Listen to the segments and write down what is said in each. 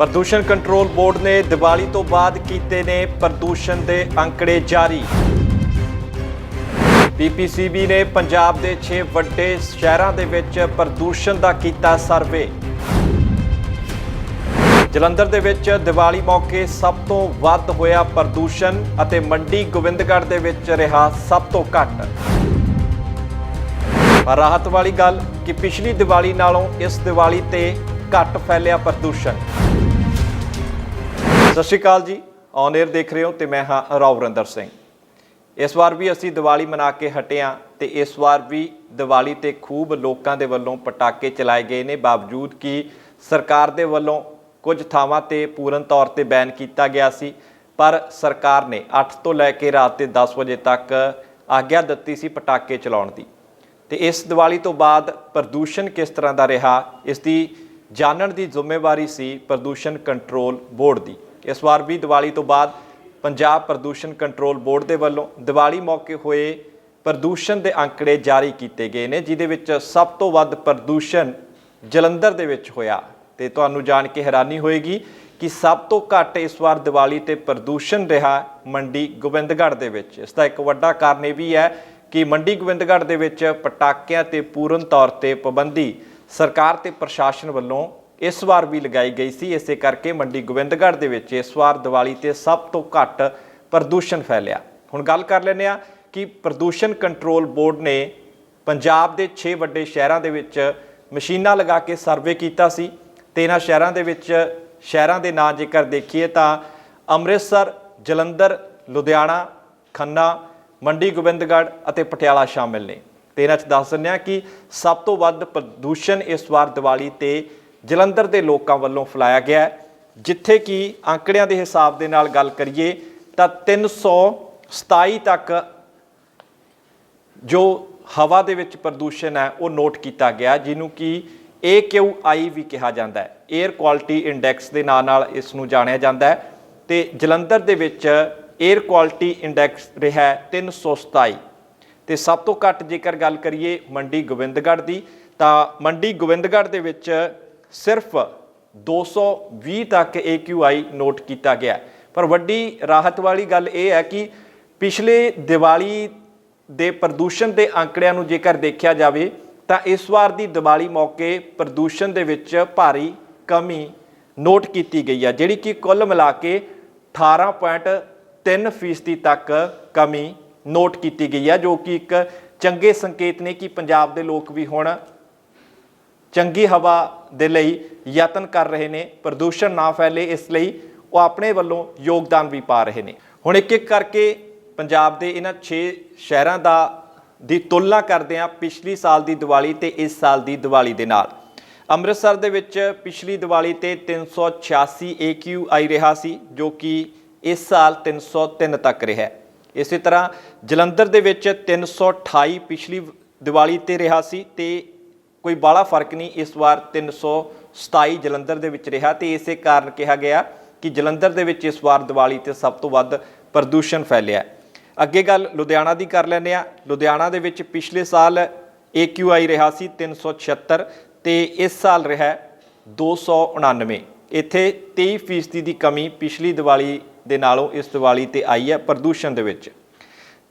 प्रदूषण control board ने दिवाली तो बाद कीते ने प्रदूषण के अंकड़े जारी। पीपीसीबी ने पंजाब के 6 वड्डे शहरों के विच प्रदूषण का कीता सर्वे। जलंधर दे विच दिवाली मौके सब तो वध होया प्रदूषण अते मंडी गोबिंदगढ़ दे विच रहा सब तो घट। पर राहत वाली गल कि पिछली दिवाली नालों इस दिवाली ते घट फैलिया प्रदूषण। सत श्री अकाल जी, ऑन एयर देख रहे हो तो मैं हाँ राव वरिंदर सिंह। इस बार भी असी दिवाली मना के हटे हाँ तो इस बार भी दिवाली ते खूब लोगों के वलों पटाके चलाए गए ने, बावजूद कि सरकार दे वलों कुछ थावां ते पूर्ण तौर पर बैन किया गया सी, पर सरकार ने 8 तो लैके रात के 10 बजे तक आग्ञा दी सी पटाके चलाउण दी। ते इस दिवाली तो बाद प्रदूषण किस तरह का रहा, इसकी जानने की जिम्मेवारी सी प्रदूषण कंट्रोल बोर्ड की। इस बार भी दिवाली तो बाद पंजाब प्रदूषण कंट्रोल बोर्ड के वलों दिवाली मौके हुए प्रदूषण के आंकड़े जारी किए गए हैं, जिहदे विच सब तो वध प्रदूषण जलंधर दे विच होया। ते तुहानूं जाण के हैरानी होएगी कि सब तो घट इस बार दिवाली ते प्रदूषण रहा मंडी गोबिंदगढ़ दे विच। इसका एक वड्डा कारण यह भी है कि मंडी गोबिंदगढ़ दे विच पटाकियां ते पूर्ण तौर पर पाबंदी सरकार ते प्रशासन वल्लों इस बार भी लगाई गई सी। इसे करके मंडी गोबिंदगढ़ दे विच इस बार दिवाली ते सब तो घट प्रदूषण फैलिया। हुण गल कर लैंदे आ कि प्रदूषण कंट्रोल बोर्ड ने पंजाब के 6 वड्डे शहरों के विच मशीनां लगा के सर्वे किया सी। 13 शहरों के विच शहरों के नाम जेकर देखिए तो अमृतसर, जलंधर, लुधियाना, खन्ना, मंडी गोबिंदगढ़ और पटियाला शामिल ने। 13 च दस दिंदे कि सब तो वध प्रदूषण इस बार दिवाली ते जलंधर के लोगों वालों फैलाया गया है, जिथे कि आंकड़ियां के हिसाब के नाल गल करिए तो 327 तक जो हवा दे विच प्रदूषण है वो नोट किया गया, जिन्हों कि AQI भी कहा जाता है, एयर क्वालिटी इंडैक्स के नाम नाल इसनूं जानिया जाता है। तो जलंधर दे विच एयर क्वालिटी इंडैक्स रहा 327। तो सब तो घट जेकर गल करिए मंडी गोबिंदगढ़ की, तो मंडी गोबिंदगढ़ दे विच सिर्फ 220 तक AQI नोट किया गया। पर वड्डी राहत वाली गल यह है कि पिछले दिवाली दे प्रदूषण के आंकड़ियां नूं जेकर देखा जाए तो इस बार की दिवाली मौके प्रदूषण दे विच भारी कमी नोट की गई है, जिहड़ी कि कुल मिला के 18.3% तक कमी नोट की गई है, जो कि एक चंगे संकेत ने कि पंजाब के लोग भी हुण चंगी हवा दे लई यतन कर रहे हैं, प्रदूषण ना फैले इसलिए वो अपने वालों योगदान भी पा रहे हैं। हुण एक एक करके पंजाब के इन्हां 6 शहरों की तुलना करते हैं पिछली साल की दिवाली ते इस साल की दिवाली दे नाल। अमृतसर दे विच पिछली दिवाली ते 386 AQI रहा सी, जो कि इस साल 303 तक रहा। इस तरह जलंधर दे विच 328 पिछली दिवाली ते रहा सी, ते कोई बड़ा फर्क नहीं, इस बार 327 जलंधर दे विच रहा। तो इस कारण कहा गया कि जलंधर दे विच इस बार दिवाली ते सब तो वध प्रदूषण फैलिया। अगे गल लुधियाना की कर लैंदे आ। लुधियाना दे विच पिछले साल AQI रहा सी 376 ते इस साल रहा 299। इत्थे 23% की कमी पिछली दिवाली दे नालों इस दिवाली ते आई है प्रदूषण दे विच।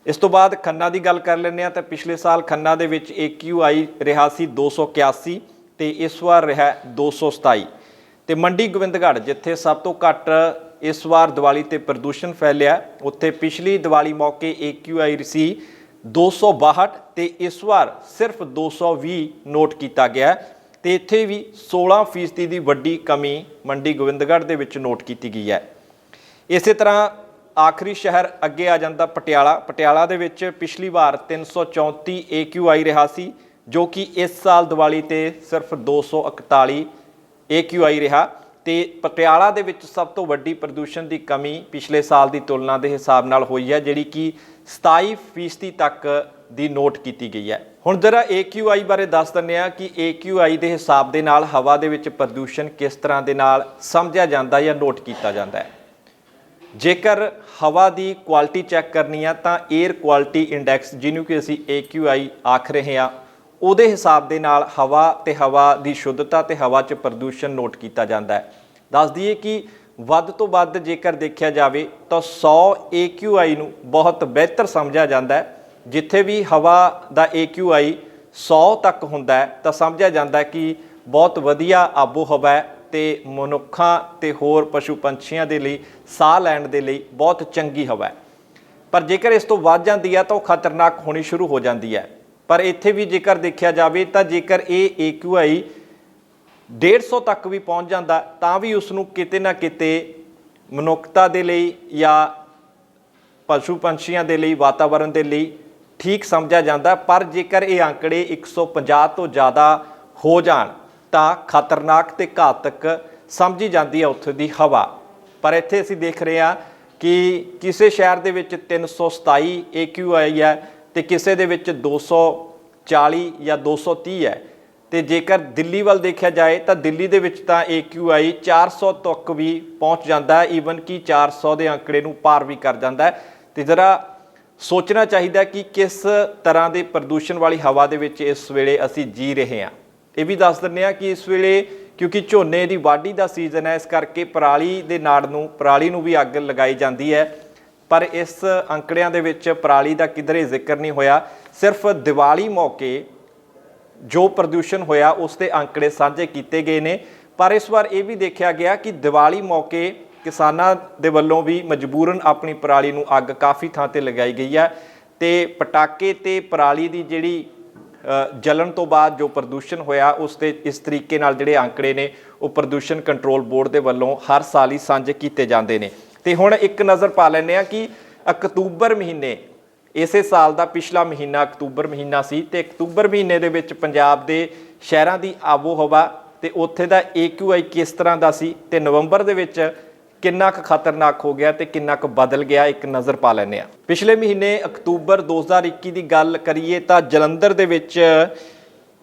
इस तो बाद खन्ना की गल कर लैंदे आ तो पिछले साल खन्ना दे विच AQI रहा सी 281 ते इस बार रहा 227। तो मंडी गोबिंदगढ़ जिथे सब तो घट इस बार दिवाली ते प्रदूषण फैलिया, उत्थे पिछली दिवाली मौके AQI सी 262 ते इस बार सिर्फ 220 नोट किया गया। तो इत्थे भी 16% की वड्डी कमी मंडी गोबिंदगढ़ दे विच नोट की गई है। इस तरह आखिरी शहर अगे आ जाता पटियाला। पटियाला दे विच पिछली बार 334 AQI रहा सी, जो कि इस साल दिवाली ते सिर्फ 241 AQI रहा। तो पटियाला दे विच सब तो वड्डी प्रदूषण की कमी पिछले साल की तुलना के हिसाब नाल हुई है, जिहड़ी कि 27% तक दी नोट की गई है। हुण जरा AQI बारे दस दिंदे आ कि AQI के हिसाब के नाल हवा दे विच प्रदूषण किस तरह के नाल समझिया जाता या नोट किया जाता है। जेकर हवा की क्वालिटी चैक करनी है तो एयर क्वालिटी इंडैक्स जिन्हों कि असी AQI आख रहे हैं, उहदे हिसाब के नाल हवा ते हवा की शुद्धता ते हवा च प्रदूषण नोट किया जाता है। ਦੱਸ ਦਈਏ ਕਿ ਵੱਧ ਤੋਂ ਵੱਧ ਜੇਕਰ ਦੇਖਿਆ ਜਾਵੇ ਤਾਂ 100 AQI ਨੂੰ ਬਹੁਤ ਬਿਹਤਰ ਸਮਝਿਆ ਜਾਂਦਾ ਹੈ। ਜਿੱਥੇ ਵੀ ਹਵਾ ਦਾ AQI 100 ਤੱਕ ਹੁੰਦਾ ਹੈ ਤਾਂ ਸਮਝਿਆ ਜਾਂਦਾ ਕਿ ਬਹੁਤ ਵਧੀਆ ਆਬੋ ਹਵਾ ਹੈ ਤੇ ਮਨੁੱਖਾਂ ਤੇ ਹੋਰ ਪਸ਼ੂ ਪੰਛੀਆਂ ਦੇ ਲਈ ਸਾਹ ਲੈਣ ਦੇ ਲਈ ਬਹੁਤ ਚੰਗੀ ਹਵਾ ਹੈ। ਪਰ ਜੇਕਰ ਇਸ ਤੋਂ ਵੱਧ ਜਾਂਦੀ ਹੈ ਤਾਂ ਉਹ ਖਤਰਨਾਕ ਹੋਣੀ ਸ਼ੁਰੂ ਹੋ ਜਾਂਦੀ ਹੈ। ਪਰ ਇੱਥੇ ਵੀ ਜੇਕਰ ਦੇਖਿਆ ਜਾਵੇ ਤਾਂ ਜੇਕਰ ਇਹ AQI 150 ਤੱਕ ਵੀ ਪਹੁੰਚ ਜਾਂਦਾ ਤਾਂ ਵੀ ਉਸ ਨੂੰ ਕਿਤੇ ਨਾ ਕਿਤੇ ਮਨੁੱਖਤਾ ਦੇ ਲਈ ਜਾਂ ਪਸ਼ੂ ਪੰਛੀਆਂ ਦੇ ਲਈ, ਵਾਤਾਵਰਣ ਦੇ ਲਈ ਠੀਕ ਸਮਝਿਆ ਜਾਂਦਾ। ਪਰ ਜੇਕਰ ਇਹ ਅੰਕੜੇ 150 ਤੋਂ ਜ਼ਿਆਦਾ ਹੋ ਜਾਣ ਤਾਂ ਖਤਰਨਾਕ ਤੇ ਘਾਤਕ ਸਮਝੀ ਜਾਂਦੀ ਹੈ ਉੱਥੇ ਦੀ ਹਵਾ। ਪਰ ਇੱਥੇ ਅਸੀਂ ਦੇਖ ਰਹੇ ਹਾਂ ਕਿ ਕਿਸੇ ਸ਼ਹਿਰ ਦੇ ਵਿੱਚ 327 AQI ਹੈ ਤੇ ਕਿਸੇ ਦੇ ਵਿੱਚ 240 ਜਾਂ 230 ਹੈ। ਤੇ ਜੇਕਰ ਦਿੱਲੀ ਵੱਲ ਦੇਖਿਆ ਜਾਏ ਤਾਂ ਦਿੱਲੀ ਦੇ ਵਿੱਚ ਤਾਂ AQI 400 ਤੱਕ ਵੀ ਪਹੁੰਚ ਜਾਂਦਾ ਹੈ, ਈਵਨ ਕਿ 400 ਦੇ ਅੰਕੜੇ ਨੂੰ ਪਾਰ ਵੀ ਕਰ ਜਾਂਦਾ ਹੈ। ਤੇ ਜ਼ਰਾ ਸੋਚਣਾ ਚਾਹੀਦਾ ਕਿ ਕਿਸ ਤਰ੍ਹਾਂ ਦੇ ਪ੍ਰਦੂਸ਼ਣ ਵਾਲੀ ਹਵਾ ਦੇ ਵਿੱਚ ਇਸ ਵੇਲੇ ਅਸੀਂ ਜੀ ਰਹੇ ਹਾਂ। ਇਹ ਵੀ ਦੱਸ ਦਿੰਦੇ ਹਾਂ ਕਿ ਇਸ ਵੇਲੇ ਕਿਉਂਕਿ ਝੋਨੇ ਦੀ ਵਾਢੀ ਦਾ ਸੀਜ਼ਨ ਹੈ, ਇਸ ਕਰਕੇ ਪਰਾਲੀ ਦੇ ਨਾੜ ਨੂੰ, ਪਰਾਲੀ ਨੂੰ ਵੀ ਅੱਗ ਲਗਾਈ ਜਾਂਦੀ ਹੈ। ਪਰ ਇਸ ਅੰਕੜਿਆਂ ਦੇ ਵਿੱਚ ਪਰਾਲੀ ਦਾ ਕਿਧਰੇ ਜ਼ਿਕਰ ਨਹੀਂ ਹੋਇਆ। ਸਿਰਫ ਦੀਵਾਲੀ ਮੌਕੇ ਜੋ ਪ੍ਰਦੂਸ਼ਣ ਹੋਇਆ ਉਸ ਦੇ ਅੰਕੜੇ ਸਾਂਝੇ ਕੀਤੇ ਗਏ ਨੇ। ਪਰ ਇਸ ਵਾਰ ਇਹ ਵੀ ਦੇਖਿਆ ਗਿਆ ਕਿ ਦੀਵਾਲੀ ਮੌਕੇ ਕਿਸਾਨਾਂ ਦੇ ਵੱਲੋਂ ਵੀ ਮਜਬੂਰਨ ਆਪਣੀ ਪਰਾਲੀ ਨੂੰ ਅੱਗ ਕਾਫੀ ਥਾਂ ਤੇ ਲਗਾਈ ਗਈ ਹੈ ਤੇ ਪਟਾਕੇ ਤੇ ਪਰਾਲੀ ਦੀ ਜਿਹੜੀ ਜਲਣ ਤੋਂ ਬਾਅਦ ਜੋ ਪ੍ਰਦੂਸ਼ਣ ਹੋਇਆ ਉਸ ਤੇ ਇਸ ਤਰੀਕੇ ਨਾਲ ਜਿਹੜੇ ਅੰਕੜੇ ਨੇ ਉਹ ਪ੍ਰਦੂਸ਼ਣ ਕੰਟਰੋਲ ਬੋਰਡ ਦੇ ਵੱਲੋਂ ਹਰ ਸਾਲ ਹੀ ਸਾਂਝੇ ਕੀਤੇ ਜਾਂਦੇ ਨੇ। ਤੇ ਹੁਣ ਇੱਕ ਨਜ਼ਰ ਪਾ ਲੈਂਦੇ ਹਾਂ ਕਿ ਅਕਤੂਬਰ ਮਹੀਨੇ, ਇਸੇ ਸਾਲ ਦਾ ਪਿਛਲਾ ਮਹੀਨਾ ਅਕਤੂਬਰ ਮਹੀਨਾ ਸੀ ਤੇ ਅਕਤੂਬਰ ਮਹੀਨੇ ਦੇ ਵਿੱਚ ਪੰਜਾਬ ਦੇ ਸ਼ਹਿਰਾਂ ਦੀ ਆਬੋ ਹਵਾ ਤੇ ਉੱਥੇ ਦਾ AQI ਕਿਸ ਤਰ੍ਹਾਂ ਦਾ ਸੀ ਤੇ ਨਵੰਬਰ ਦੇ ਵਿੱਚ ਕਿੰਨਾ ਕੁ ਖਤਰਨਾਕ ਹੋ ਗਿਆ ਤੇ ਕਿੰਨਾ ਕੁ ਬਦਲ ਗਿਆ, ਇੱਕ ਨਜ਼ਰ ਪਾ ਲੈਂਦੇ ਹਾਂ। ਪਿਛਲੇ ਮਹੀਨੇ ਅਕਤੂਬਰ 2021 ਦੀ ਗੱਲ ਕਰੀਏ ਤਾਂ ਜਲੰਧਰ ਦੇ ਵਿੱਚ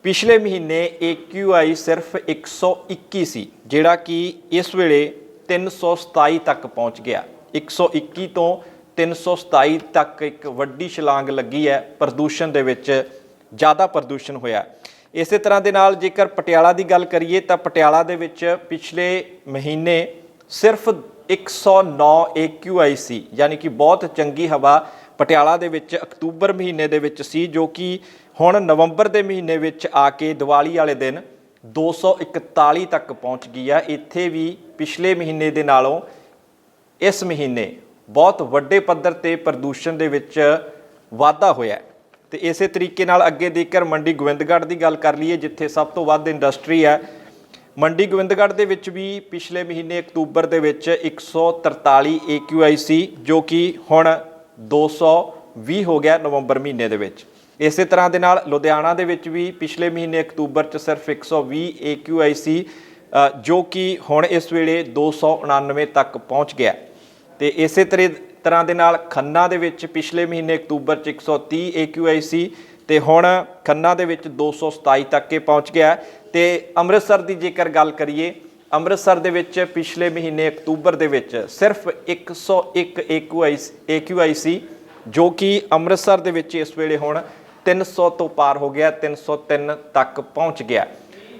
ਪਿਛਲੇ ਮਹੀਨੇ AQI ਸਿਰਫ 121 ਸੀ, ਜਿਹੜਾ ਕਿ ਇਸ ਵੇਲੇ 327 ਤੱਕ ਪਹੁੰਚ ਗਿਆ। 121 ਤੋਂ 327 ਤੱਕ ਇੱਕ ਵੱਡੀ ਛਲਾਂਗ ਲੱਗੀ ਹੈ ਪ੍ਰਦੂਸ਼ਣ ਦੇ ਵਿੱਚ, ਜ਼ਿਆਦਾ ਪ੍ਰਦੂਸ਼ਣ ਹੋਇਆ। ਇਸੇ ਤਰ੍ਹਾਂ ਦੇ ਨਾਲ ਜੇਕਰ ਪਟਿਆਲਾ ਦੀ ਗੱਲ ਕਰੀਏ ਤਾਂ ਪਟਿਆਲਾ ਦੇ ਵਿੱਚ ਪਿਛਲੇ ਮਹੀਨੇ ਸਿਰਫ 109 AQI ਸੀ, ਯਾਨੀ ਕਿ ਬਹੁਤ ਚੰਗੀ ਹਵਾ ਪਟਿਆਲਾ ਦੇ ਵਿੱਚ ਅਕਤੂਬਰ ਮਹੀਨੇ ਦੇ ਵਿੱਚ ਸੀ, ਜੋ ਕਿ ਹੁਣ ਨਵੰਬਰ ਦੇ ਮਹੀਨੇ ਵਿੱਚ ਆ ਕੇ ਦੀਵਾਲੀ ਵਾਲੇ ਦਿਨ 241 ਤੱਕ ਪਹੁੰਚ ਗਈ ਆ। ਇੱਥੇ ਵੀ ਪਿਛਲੇ ਮਹੀਨੇ ਦੇ ਨਾਲੋਂ ਇਸ ਮਹੀਨੇ ਬਹੁਤ ਵੱਡੇ ਪੱਧਰ ਤੇ ਪ੍ਰਦੂਸ਼ਣ ਦੇ ਵਿੱਚ ਵਾਧਾ ਹੋਇਆ। ਤੇ ਇਸੇ ਤਰੀਕੇ ਨਾਲ ਅੱਗੇ ਦੇਖकर ਮੰਡੀ ਗੋਬਿੰਦਗੜ੍ਹ ਦੀ ਗੱਲ ਕਰ ਲਈਏ, ਜਿੱਥੇ ਸਭ ਤੋਂ ਵੱਧ ਇੰਡਸਟਰੀ ਹੈ। ਮੰਡੀ ਗੋਬਿੰਦਗੜ੍ਹ ਦੇ ਵਿੱਚ ਵੀ ਪਿਛਲੇ ਮਹੀਨੇ ਅਕਤੂਬਰ ਦੇ ਵਿੱਚ 143 AQI ਸੀ, ਜੋ ਕਿ ਹੁਣ 220 ਹੋ ਗਿਆ ਨਵੰਬਰ ਮਹੀਨੇ ਦੇ ਵਿੱਚ। ਇਸੇ ਤਰ੍ਹਾਂ ਦੇ ਨਾਲ ਲੁਧਿਆਣਾ ਦੇ ਵਿੱਚ ਵੀ ਪਿਛਲੇ ਮਹੀਨੇ ਅਕਤੂਬਰ 'ਚ ਸਿਰਫ 120 AQI ਸੀ, ਜੋ ਕਿ ਹੁਣ ਇਸ ਵੇਲੇ 299 ਤੱਕ ਪਹੁੰਚ ਗਿਆ। ਤੇ ਇਸੇ ਤਰ੍ਹਾਂ ਦੇ ਨਾਲ ਖੰਨਾ ਦੇ ਵਿੱਚ ਪਿਛਲੇ ਮਹੀਨੇ ਅਕਤੂਬਰ 'ਚ 130 AQI ਸੀ ਤੇ ਹੁਣ ਖੰਨਾ ਦੇ ਵਿੱਚ 227 ਤੱਕ ਇਹ ਪਹੁੰਚ ਗਿਆ। ਤੇ ਅੰਮ੍ਰਿਤਸਰ ਦੀ ਜੇਕਰ ਗੱਲ ਕਰੀਏ, ਅੰਮ੍ਰਿਤਸਰ ਦੇ ਵਿੱਚ ਪਿਛਲੇ ਮਹੀਨੇ ਅਕਤੂਬਰ ਦੇ ਵਿੱਚ ਸਿਰਫ 101 AQI ਸੀ, ਜੋ ਕਿ ਅੰਮ੍ਰਿਤਸਰ ਦੇ ਵਿੱਚ ਇਸ ਵੇਲੇ ਹੁਣ 300 ਤੋਂ ਪਾਰ ਹੋ ਗਿਆ, 303 ਤੱਕ ਪਹੁੰਚ ਗਿਆ।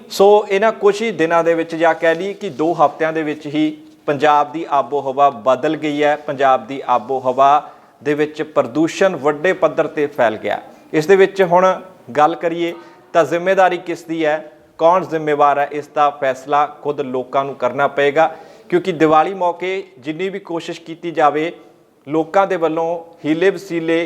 ਸੋ ਇਹਨਾਂ ਕੁਝ ਹੀ ਦਿਨਾਂ ਦੇ ਵਿੱਚ ਜਾਂ ਕਹਿ ਲਈਏ ਕਿ 2 ਹਫ਼ਤਿਆਂ ਦੇ ਵਿੱਚ ਹੀ ਪੰਜਾਬ ਦੀ ਆਬੋ ਹਵਾ ਬਦਲ ਗਈ ਹੈ। ਪੰਜਾਬ ਦੀ ਆਬੋ ਹਵਾ ਦੇ ਵਿੱਚ ਪ੍ਰਦੂਸ਼ਣ ਵੱਡੇ ਪੱਧਰ ਤੇ ਫੈਲ ਗਿਆ। ਇਸ ਦੇ ਵਿੱਚ ਹੁਣ ਗੱਲ ਕਰੀਏ ਤਾਂ ਜ਼ਿੰਮੇਵਾਰੀ ਕਿਸ ਦੀ ਹੈ, ਕੌਣ ਜ਼ਿੰਮੇਵਾਰ ਹੈ, ਇਸ ਦਾ ਫੈਸਲਾ ਖੁਦ ਲੋਕਾਂ ਨੂੰ ਕਰਨਾ ਪਏਗਾ। ਕਿਉਂਕਿ ਦੀਵਾਲੀ ਮੌਕੇ ਜਿੰਨੀ ਵੀ ਕੋਸ਼ਿਸ਼ ਕੀਤੀ ਜਾਵੇ, ਲੋਕਾਂ ਦੇ ਵੱਲੋਂ ਹੀਲੇ ਵਸੀਲੇ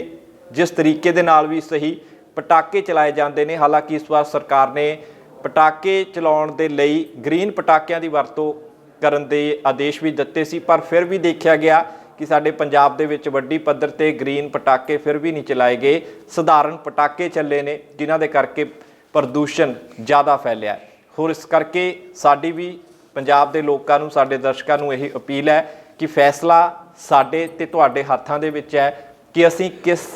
ਜਿਸ ਤਰੀਕੇ ਦੇ ਨਾਲ ਵੀ ਸਹੀ ਪਟਾਕੇ ਚਲਾਏ ਜਾਂਦੇ ਨੇ। ਹਾਲਾਂਕਿ ਇਸ ਵਾਰ ਸਰਕਾਰ ਨੇ ਪਟਾਕੇ ਚਲਾਉਣ ਦੇ ਲਈ ਗ੍ਰੀਨ ਪਟਾਕਿਆਂ ਦੀ ਵਰਤੋਂ ਕਰਨ ਦੇ ਆਦੇਸ਼ ਵੀ ਦਿੱਤੇ ਸੀ, ਪਰ ਫਿਰ ਵੀ ਦੇਖਿਆ ਗਿਆ ਕਿ ਸਾਡੇ ਪੰਜਾਬ ਦੇ ਵਿੱਚ ਵੱਡੀ ਪੱਧਰ ਤੇ ਗ੍ਰੀਨ ਪਟਾਕੇ ਫਿਰ ਵੀ ਨਹੀਂ ਚਲਾਏ ਗਏ। ਸਧਾਰਨ ਪਟਾਕੇ ਚੱਲੇ ਨੇ, ਜਿਨ੍ਹਾਂ ਦੇ ਕਰਕੇ ਪ੍ਰਦੂਸ਼ਣ ਜ਼ਿਆਦਾ ਫੈਲਿਆ। ਹੋਰ ਇਸ ਕਰਕੇ ਸਾਡੀ ਵੀ ਪੰਜਾਬ ਦੇ ਲੋਕਾਂ ਨੂੰ, ਸਾਡੇ ਦਰਸ਼ਕਾਂ ਨੂੰ ਇਹ ਅਪੀਲ ਹੈ ਕਿ ਫੈਸਲਾ ਸਾਡੇ ਤੇ ਤੁਹਾਡੇ ਹੱਥਾਂ ਦੇ ਵਿੱਚ ਹੈ ਕਿ ਅਸੀਂ ਕਿਸ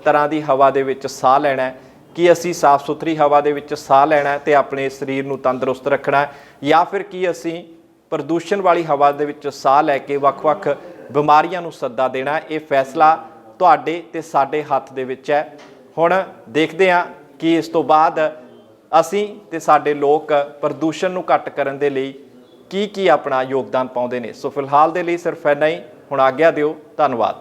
ਤਰ੍ਹਾਂ ਦੀ ਹਵਾ ਦੇ ਵਿੱਚ ਸਾਹ ਲੈਣਾ ਹੈ, ਕਿ ਅਸੀਂ ਸਾਫ਼ ਸੁਥਰੀ ਹਵਾ ਦੇ ਵਿੱਚ ਸਾਹ ਲੈਣਾ ਹੈ ਤੇ ਆਪਣੇ ਸਰੀਰ ਨੂੰ ਤੰਦਰੁਸਤ ਰੱਖਣਾ ਹੈ, ਜਾਂ ਫਿਰ ਕੀ ਅਸੀਂ ਪ੍ਰਦੂਸ਼ਣ ਵਾਲੀ ਹਵਾ ਦੇ ਵਿੱਚ ਸਾਹ ਲੈ ਕੇ ਵੱਖ-ਵੱਖ ਬਿਮਾਰੀਆਂ ਨੂੰ ਸੱਦਾ ਦੇਣਾ। ਇਹ ਫੈਸਲਾ ਤੁਹਾਡੇ ਤੇ ਸਾਡੇ ਹੱਥ ਦੇ ਵਿੱਚ ਹੈ। ਹੁਣ ਦੇਖਦੇ ਹਾਂ ਕਿ ਇਸ ਤੋਂ ਬਾਅਦ ਅਸੀਂ ਤੇ ਸਾਡੇ ਲੋਕ ਪ੍ਰਦੂਸ਼ਣ ਨੂੰ ਘੱਟ ਕਰਨ ਦੇ ਲਈ ਕੀ ਆਪਣਾ ਯੋਗਦਾਨ ਪਾਉਂਦੇ ਨੇ। ਸੋ ਫਿਲਹਾਲ ਦੇ ਲਈ ਸਿਰਫ ਇੰਨਾ ਹੀ। ਹੁਣ ਆਗਿਆ ਦਿਓ। ਧੰਨਵਾਦ।